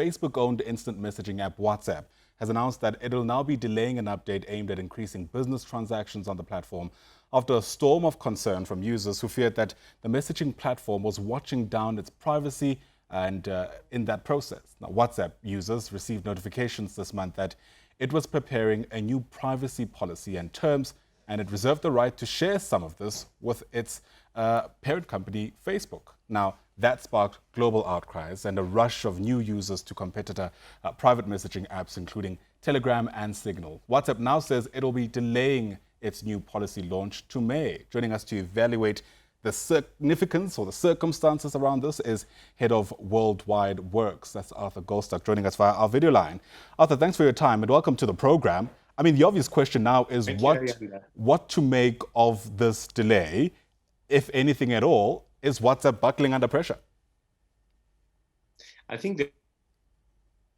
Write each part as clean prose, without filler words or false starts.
Facebook-owned instant messaging app WhatsApp has announced that it'll now be delaying an update aimed at increasing business transactions on the platform after a storm of concern from users who feared that the messaging platform was watching down its privacy and in that process. Now, WhatsApp users received notifications this month that it was preparing a new privacy policy and terms, and it reserved the right to share some of this with its parent company, Facebook. Now, that sparked global outcries and a rush of new users to competitor private messaging apps, including Telegram and Signal. WhatsApp now says it'll be delaying its new policy launch to May. Joining us to evaluate the significance or the circumstances around this is Head of Worldwide Works. That's Arthur Goldstuck joining us via our video line. Arthur, thanks for your time and welcome to the program. I mean, the obvious question now is what to make of this delay, if anything at all. Is WhatsApp buckling under pressure? I think the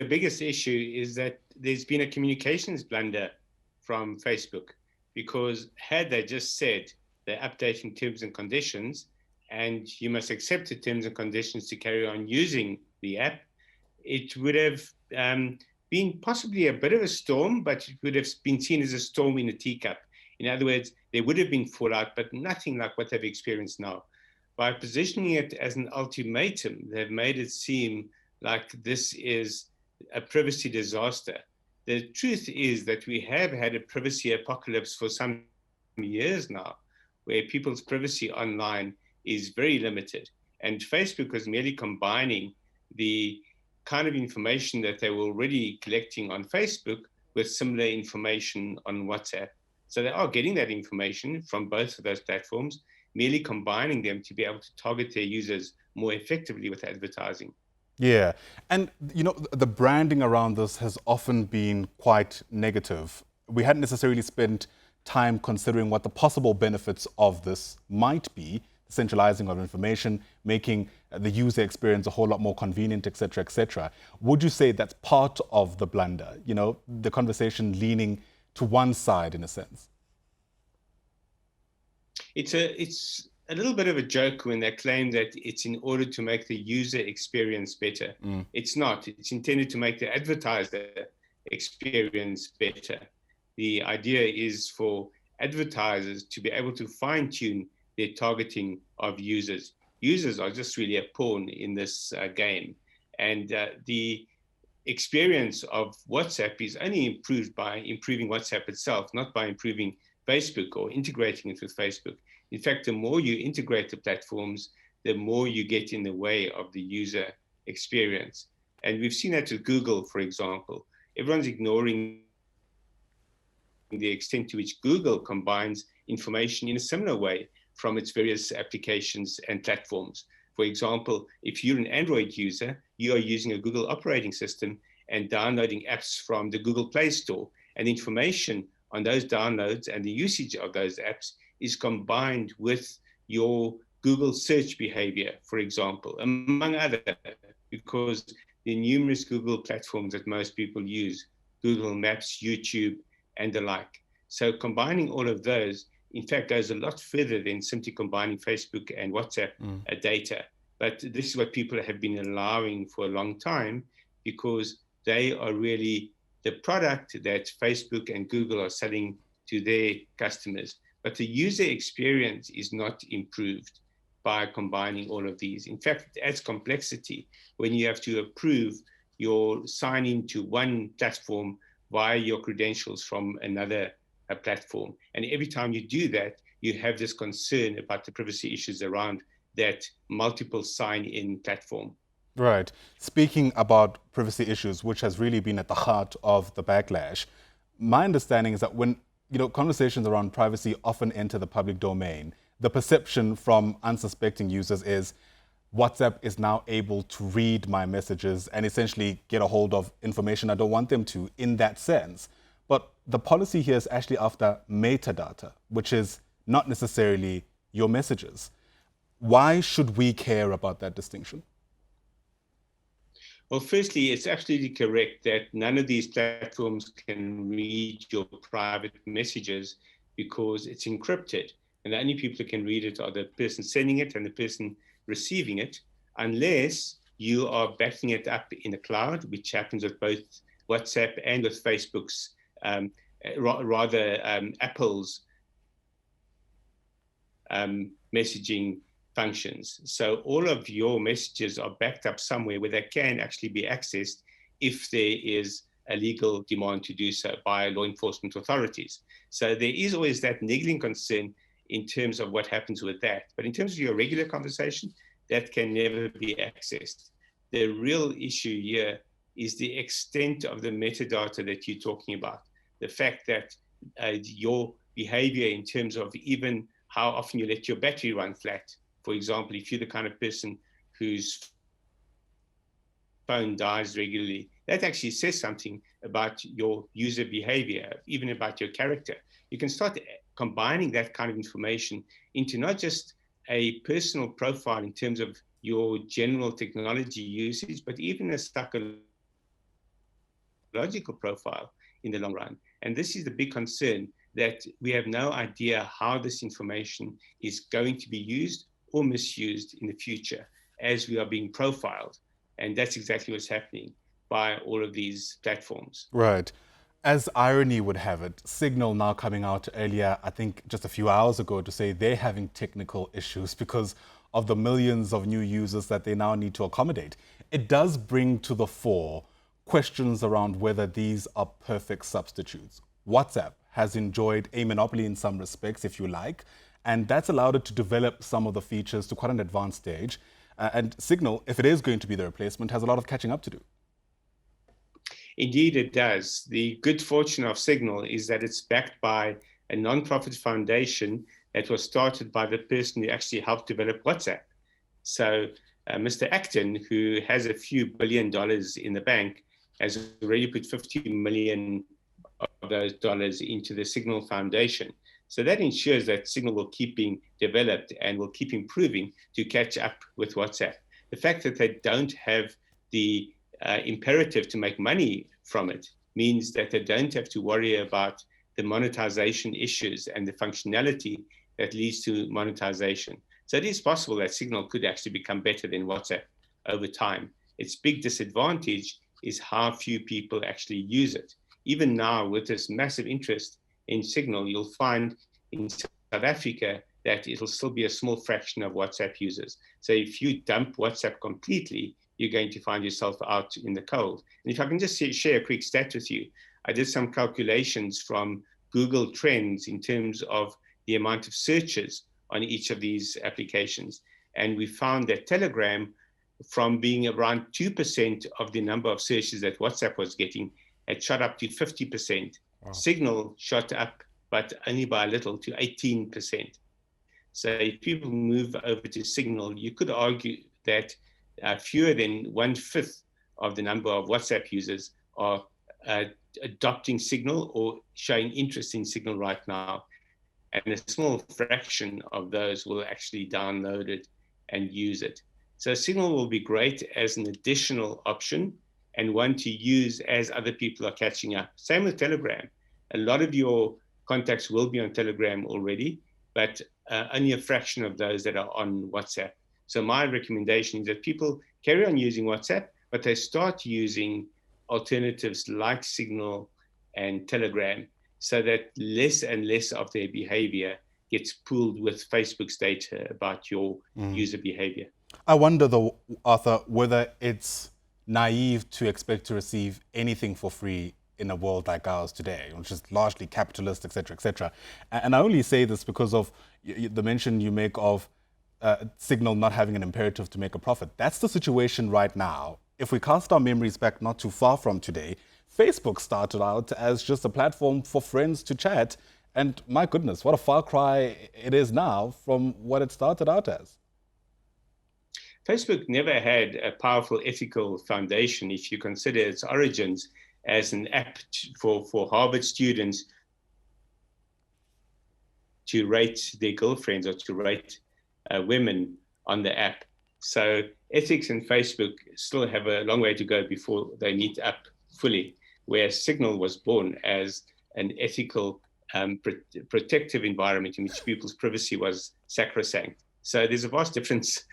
biggest issue is that there's been a communications blunder from Facebook, because had they just said they're updating terms and conditions and you must accept the terms and conditions to carry on using the app, it would have been possibly a bit of a storm, but it would have been seen as a storm in a teacup. In other words, there would have been fallout, but nothing like what they've experienced now. By positioning it as an ultimatum, they've made it seem like this is a privacy disaster. The truth is that we have had a privacy apocalypse for some years now, where people's privacy online is very limited. And Facebook was merely combining the kind of information that they were already collecting on Facebook with similar information on WhatsApp. So they are getting that information from both of those platforms, merely combining them to be able to target their users more effectively with advertising. Yeah, and you know, the branding around this has often been quite negative. We hadn't necessarily spent time considering what the possible benefits of this might be, centralizing of information, making the user experience a whole lot more convenient, et cetera, et cetera. Would you say that's part of the blunder? You know, the conversation leaning to one side in a sense? It's a little bit of a joke when they claim that it's in order to make the user experience better. It's not. It's intended to make the advertiser experience better. The idea is for advertisers to be able to fine-tune their targeting of users. Users are just really a pawn in this game. And the experience of WhatsApp is only improved by improving WhatsApp itself, not by improving Facebook or integrating it with Facebook. In fact, the more you integrate the platforms, the more you get in the way of the user experience. And we've seen that with Google, for example. Everyone's ignoring the extent to which Google combines information in a similar way from its various applications and platforms. For example, if you're an Android user, you are using a Google operating system and downloading apps from the Google Play Store, and information on those downloads and the usage of those apps is combined with your Google search behavior, for example, among other, because the numerous Google platforms that most people use, Google Maps, YouTube, and the like. So combining all of those, in fact, goes a lot further than simply combining Facebook and WhatsApp data. But this is what people have been allowing for a long time, because they are really the product that Facebook and Google are selling to their customers. But the user experience is not improved by combining all of these. In fact, it adds complexity when you have to approve your sign in to one platform via your credentials from another platform. And every time you do that, you have this concern about the privacy issues around that multiple sign-in platform. Right. Speaking about privacy issues, which has really been at the heart of the backlash, my understanding is that when conversations around privacy often enter the public domain, the perception from unsuspecting users is WhatsApp is now able to read my messages and essentially get a hold of information I don't want them to in that sense. But the policy here is actually after metadata, which is not necessarily your messages. Why should we care about that distinction? Well, firstly, it's absolutely correct that none of these platforms can read your private messages because it's encrypted. And the only people who can read it are the person sending it and the person receiving it, unless you are backing it up in the cloud, which happens with both WhatsApp and with Facebook's, Apple's messaging functions. So all of your messages are backed up somewhere where they can actually be accessed if there is a legal demand to do so by law enforcement authorities. So there is always that niggling concern in terms of what happens with that. But in terms of your regular conversation, that can never be accessed. The real issue here is the extent of the metadata that you're talking about. The fact that your behavior in terms of even how often you let your battery run flat. For example, if you're the kind of person whose phone dies regularly, that actually says something about your user behavior, even about your character. You can start combining that kind of information into not just a personal profile in terms of your general technology usage, but even a psychological profile in the long run. And this is the big concern, that we have no idea how this information is going to be used or misused in the future as we are being profiled. And that's exactly what's happening by all of these platforms. Right. As irony would have it, Signal now coming out earlier, I think just a few hours ago, to say they're having technical issues because of the millions of new users that they now need to accommodate. It does bring to the fore questions around whether these are perfect substitutes. WhatsApp has enjoyed a monopoly in some respects, if you like, and that's allowed it to develop some of the features to quite an advanced stage. And Signal, if it is going to be the replacement, has a lot of catching up to do. Indeed, it does. The good fortune of Signal is that it's backed by a non-profit foundation that was started by the person who actually helped develop WhatsApp. So Mr. Acton, who has a few $1 billion in the bank, has already put 50 million of those dollars into the Signal Foundation. So that ensures that Signal will keep being developed and will keep improving to catch up with WhatsApp. The fact that they don't have the imperative to make money from it means that they don't have to worry about the monetization issues and the functionality that leads to monetization. So it is possible that Signal could actually become better than WhatsApp over time. Its big disadvantage is how few people actually use it. Even now, with this massive interest in Signal, you'll find in South Africa that it'll still be a small fraction of WhatsApp users. So if you dump WhatsApp completely, you're going to find yourself out in the cold. And if I can just share a quick stat with you, I did some calculations from Google Trends in terms of the amount of searches on each of these applications. And we found that Telegram, from being around 2% of the number of searches that WhatsApp was getting, had shot up to 50%. Wow. Signal shot up, but only by a little, to 18%. So if people move over to Signal, you could argue that fewer than 1/5 of the number of WhatsApp users are adopting Signal or showing interest in Signal right now. And a small fraction of those will actually download it and use it. So Signal will be great as an additional option and one to use as other people are catching up. Same with Telegram. A lot of your contacts will be on Telegram already, but only a fraction of those that are on WhatsApp. So my recommendation is that people carry on using WhatsApp, but they start using alternatives like Signal and Telegram so that less and less of their behavior gets pooled with Facebook's data about your user behavior. I wonder, though, Arthur, whether it's naive to expect to receive anything for free in a world like ours today, which is largely capitalist, et cetera, et cetera. And I only say this because of the mention you make of Signal not having an imperative to make a profit. That's the situation right now. If we cast our memories back not too far from today, Facebook started out as just a platform for friends to chat. And my goodness, what a far cry it is now from what it started out as. Facebook never had a powerful ethical foundation if you consider its origins as an app for Harvard students to rate their girlfriends or to rate women on the app. So ethics and Facebook still have a long way to go before they meet up fully, where Signal was born as an ethical, protective environment in which people's privacy was sacrosanct. So there's a vast difference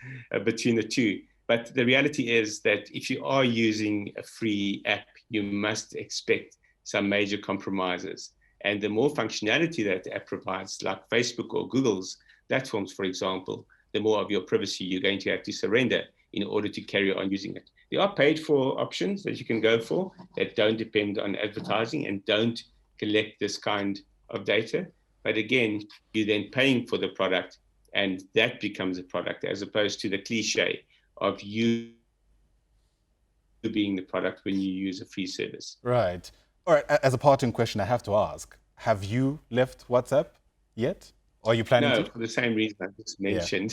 between the two. But the reality is that if you are using a free app, you must expect some major compromises. And the more functionality that the app provides, like Facebook or Google's platforms, for example, the more of your privacy you're going to have to surrender in order to carry on using it. There are paid for options that you can go for that don't depend on advertising and don't collect this kind of data. But again, you're then paying for the product, and that becomes a product, as opposed to the cliche of you being the product when you use a free service. Right. All right. As a parting question, I have to ask: have you left WhatsApp yet? Or are you planning No, to? for the same reason I just Yeah. mentioned.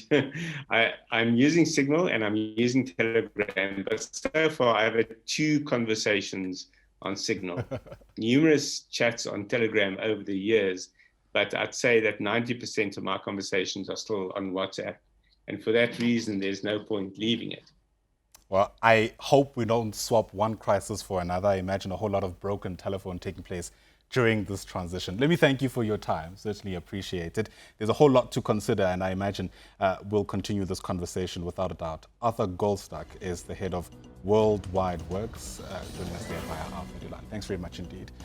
I'm using Signal and I'm using Telegram, but so far I've had 2 conversations on Signal, numerous chats on Telegram over the years, but I'd say that 90% of my conversations are still on WhatsApp. And for that reason, there's no point leaving it. Well, I hope we don't swap one crisis for another. I imagine a whole lot of broken telephone taking place during this transition. Let me thank you for your time. Certainly appreciate it. There's a whole lot to consider, and I imagine we'll continue this conversation without a doubt. Arthur Goldstuck is the head of Worldwide Works, joining us there via our video line. Thanks very much indeed.